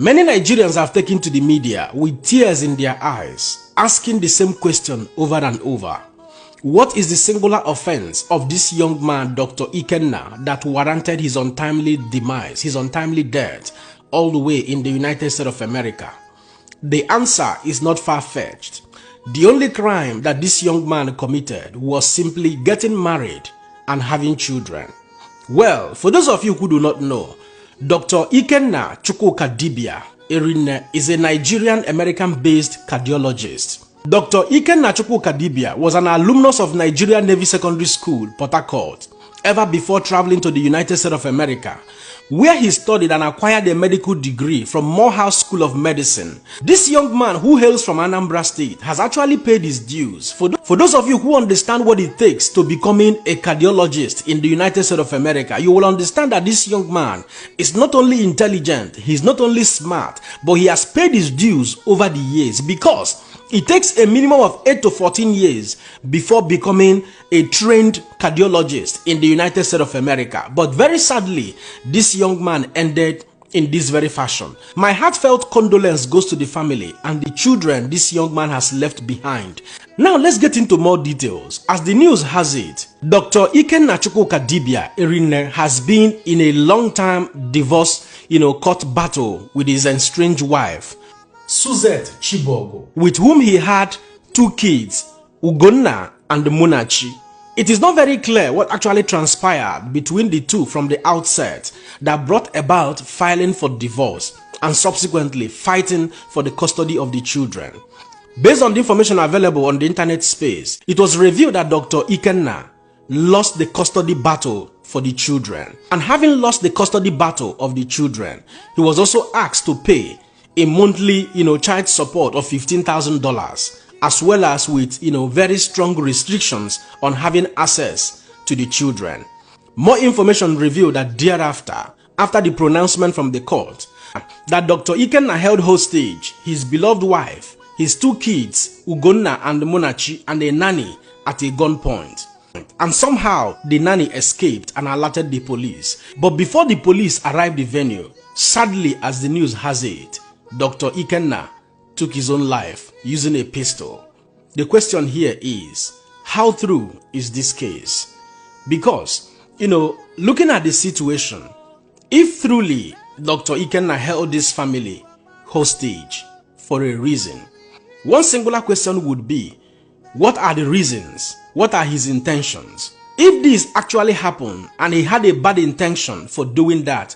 Many Nigerians have taken to the media with tears in their eyes, asking the same question over and over. What is the singular offense of this young man, Dr. Ikenna, that warranted his untimely demise, his untimely death, all the way in the United States of America? The answer is not far-fetched. The only crime that this young man committed was simply getting married and having children. Well, for those of you who do not know, Dr. Ikenna Chukwukadibia Erinne is a Nigerian-American-based cardiologist. Dr. Ikenna Chukwukadibia was an alumnus of Nigeria Navy Secondary School, Port Harcourt, ever before traveling to the United States of America, where he studied and acquired a medical degree from Morehouse School of Medicine. This young man, who hails from Anambra State, has actually paid his dues. For those of you who understand what it takes to becoming a cardiologist in the United States of America, you will understand that this young man is not only intelligent, he's not only smart, but he has paid his dues over the years, because it takes a minimum of 8 to 14 years before becoming a trained cardiologist in the United States of America. But very sadly, this young man ended in this very fashion. My heartfelt condolence goes to the family and the children this young man has left behind. Now let's get into more details. As the news has it, Dr. Ikenna Chukwukadibia Erinne has been in a long-time divorce, court battle with his estranged wife, Suzette Chibogo, with whom he had 2 kids, Ugonna and Munachi. It is not very clear what actually transpired between the two from the outset that brought about filing for divorce and subsequently fighting for the custody of the children. Based on the information available on the internet space, it was revealed that Dr. Ikenna lost the custody battle for the children. And having lost the custody battle of the children, he was also asked to pay a monthly, child support of $15,000, as well as with, very strong restrictions on having access to the children. More information revealed that thereafter, after the pronouncement from the court, that Dr. Ikenna held hostage his beloved wife, his 2 kids, Ugonna and Munachi, and a nanny at a gunpoint. And somehow, the nanny escaped and alerted the police. But before the police arrived at the venue, sadly as the news has it, Dr. Ikenna took his own life using a pistol. The question here is, how true is this case? Because, looking at the situation, if truly Dr. Ikenna held this family hostage for a reason, one singular question would be, what are the reasons? What are his intentions? If this actually happened and he had a bad intention for doing that,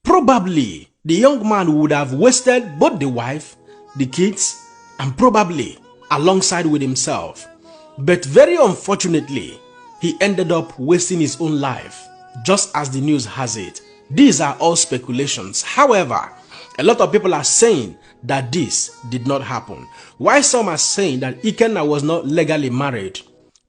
probably the young man would have wasted both the wife, the kids, and probably alongside with himself. But very unfortunately, he ended up wasting his own life, just as the news has it. These are all speculations. However, a lot of people are saying that this did not happen, while some are saying that Ikenna was not legally married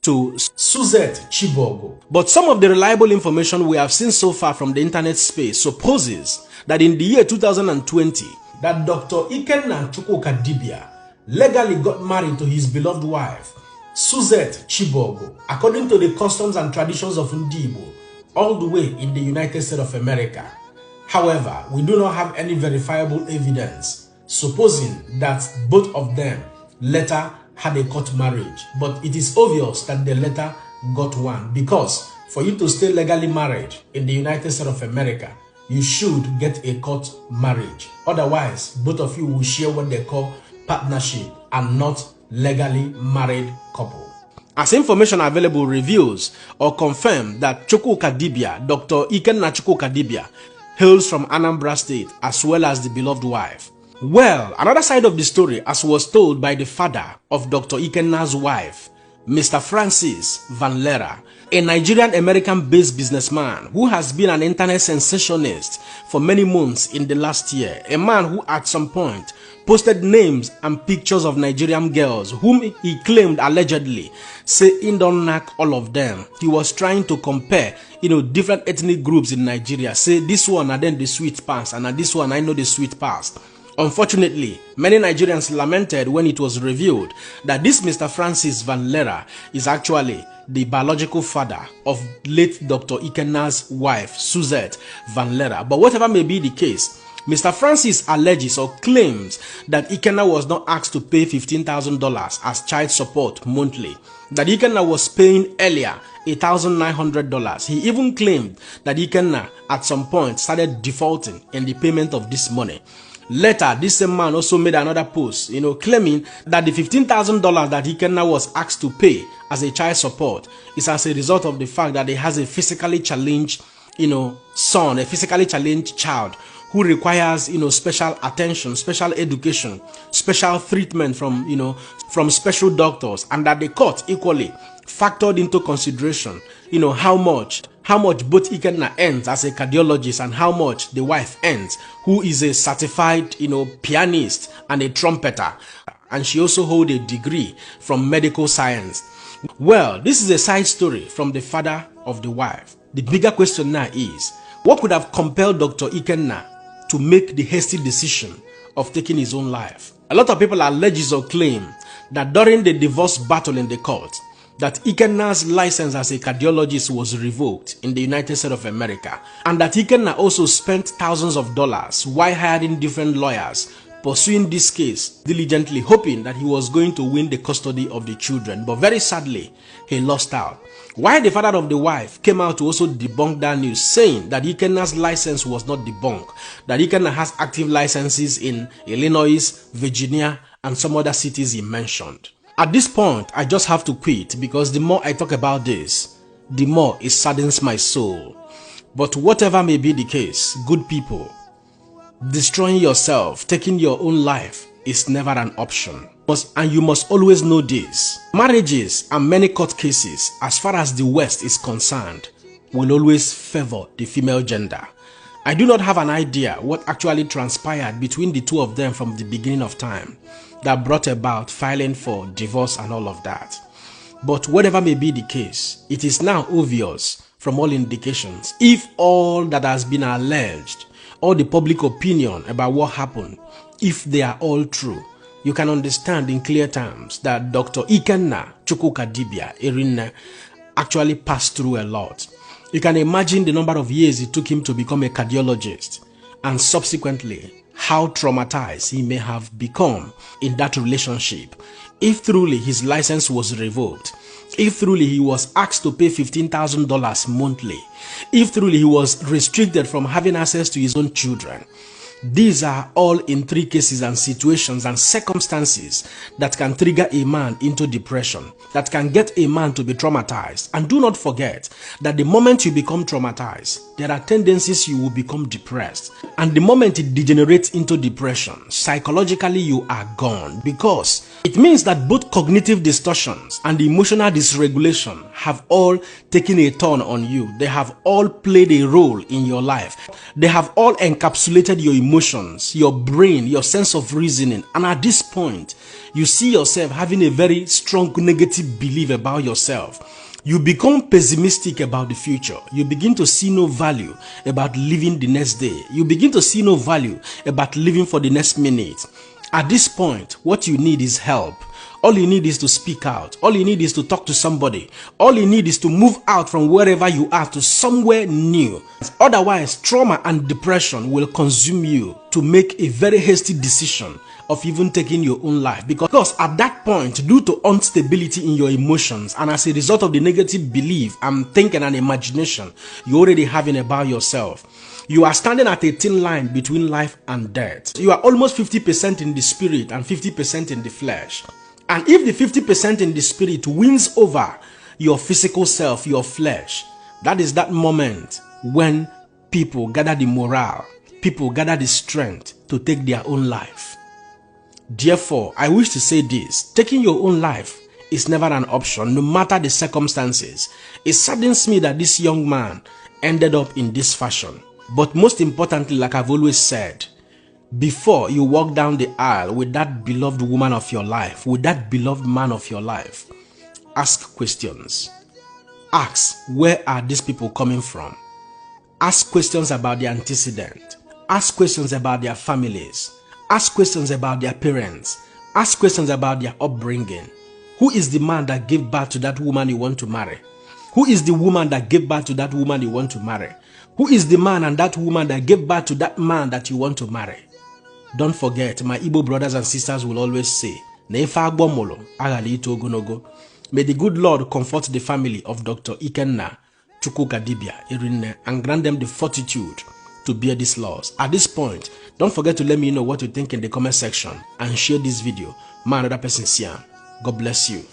to Suzette Chibogo. But some of the reliable information we have seen so far from the internet space supposes that in the year 2020, that Dr. Ikenna Chukwukadibia legally got married to his beloved wife, Suzette Chibogo, according to the customs and traditions of Ndibo, all the way in the United States of America. However, we do not have any verifiable evidence supposing that both of them later had a court marriage. But it is obvious that they later got one, because for you to stay legally married in the United States of America, you should get a court marriage. Otherwise, both of you will share what they call partnership and not legally married couple. As information available reveals or confirms that Chukwukadibia, Dr. Ikenna Chukwukadibia, hails from Anambra State as well as the beloved wife. Well, another side of the story, as was told by the father of Dr. Ikenna's wife, Mr. Francis Van Lera, a Nigerian-American-based businessman who has been an internet sensationalist for many months in the last year, a man who at some point posted names and pictures of Nigerian girls whom he claimed allegedly say he don't knock all of them. He was trying to compare, different ethnic groups in Nigeria, say this one and then the sweet past, and this one I know the sweet past. Unfortunately, many Nigerians lamented when it was revealed that this Mr. Francis Van Lera is actually the biological father of late Dr. Ikenna's wife, Suzette Van Lera. But whatever may be the case, Mr. Francis alleges or claims that Ikenna was not asked to pay $15,000 as child support monthly, that Ikenna was paying earlier $1,900. He even claimed that Ikenna at some point started defaulting in the payment of this money. Later, this same man also made another post, claiming that the $15,000 that Ikenna was asked to pay as a child support is as a result of the fact that he has a physically challenged, son, a physically challenged child who requires, special attention, special education, special treatment from special doctors, and that the court equally factored into consideration, how much both Ikenna earns as a cardiologist and how much the wife earns, who is a certified, pianist and a trumpeter, and she also holds a degree from medical science. Well, this is a side story from the father of the wife. The bigger question now is, what could have compelled Dr. Ikenna to make the hasty decision of taking his own life? A lot of people allege or claim that during the divorce battle in the court, that Ikenna's license as a cardiologist was revoked in the United States of America, and that Ikenna also spent thousands of dollars while hiring different lawyers pursuing this case diligently, hoping that he was going to win the custody of the children. But very sadly, he lost out. While the father of the wife came out to also debunk that news, saying that Ikenna's license was not debunked, that Ikenna has active licenses in Illinois, Virginia, and some other cities he mentioned. At this point, I just have to quit, because the more I talk about this, the more it saddens my soul. But whatever may be the case, good people, destroying yourself, taking your own life is never an option. And you must always know this. Marriages and many court cases, as far as the West is concerned, will always favor the female gender. I do not have an idea what actually transpired between the two of them from the beginning of time that brought about filing for divorce and all of that. But whatever may be the case, it is now obvious from all indications, if all that has been alleged, all the public opinion about what happened, if they are all true, you can understand in clear terms that Dr. Ikenna Chukwukadibia Erinne actually passed through a lot. You can imagine the number of years it took him to become a cardiologist, and subsequently how traumatized he may have become in that relationship if truly his license was revoked, if truly he was asked to pay $15,000 monthly, if truly he was restricted from having access to his own children. These are all in three cases and situations and circumstances that can trigger a man into depression, that can get a man to be traumatized. And do not forget that the moment you become traumatized, there are tendencies you will become depressed. And the moment it degenerates into depression, psychologically you are gone, because it means that both cognitive distortions and emotional dysregulation have all taken a turn on you. They have all played a role in your life. They have all encapsulated your emotions, your brain, your sense of reasoning. And at this point, you see yourself having a very strong negative belief about yourself. You become pessimistic about the future. You begin to see no value about living the next day. You begin to see no value about living for the next minute. At this point, what you need is help. All you need is to speak out. All you need is to talk to somebody. All you need is to move out from wherever you are to somewhere new. Otherwise, trauma and depression will consume you to make a very hasty decision of even taking your own life, because at that point, due to instability in your emotions and as a result of the negative belief and thinking and imagination you're already having about yourself, you are standing at a thin line between life and death. You are almost 50% in the spirit and 50% in the flesh. And if the 50% in the spirit wins over your physical self, your flesh, that is that moment when people gather the morale, people gather the strength to take their own life. Therefore, I wish to say this: taking your own life is never an option, no matter the circumstances. It saddens me that this young man ended up in this fashion. But most importantly, like I've always said, before you walk down the aisle with that beloved woman of your life, with that beloved man of your life, ask questions. Ask, where are these people coming from? Ask questions about their antecedent. Ask questions about their families. Ask questions about their parents. Ask questions about their upbringing. Who is the man that gave birth to that woman you want to marry? Who is the woman that gave birth to that woman you want to marry? Who is the man and that woman that gave birth to that man that you want to marry? Don't forget, my Igbo brothers and sisters will always say, may the good Lord comfort the family of Dr. Ikenna Kadibia Irinne and grant them the fortitude to bear these laws. At this point, don't forget to let me know what you think in the comment section and share this video. My another person, Siam. God bless you.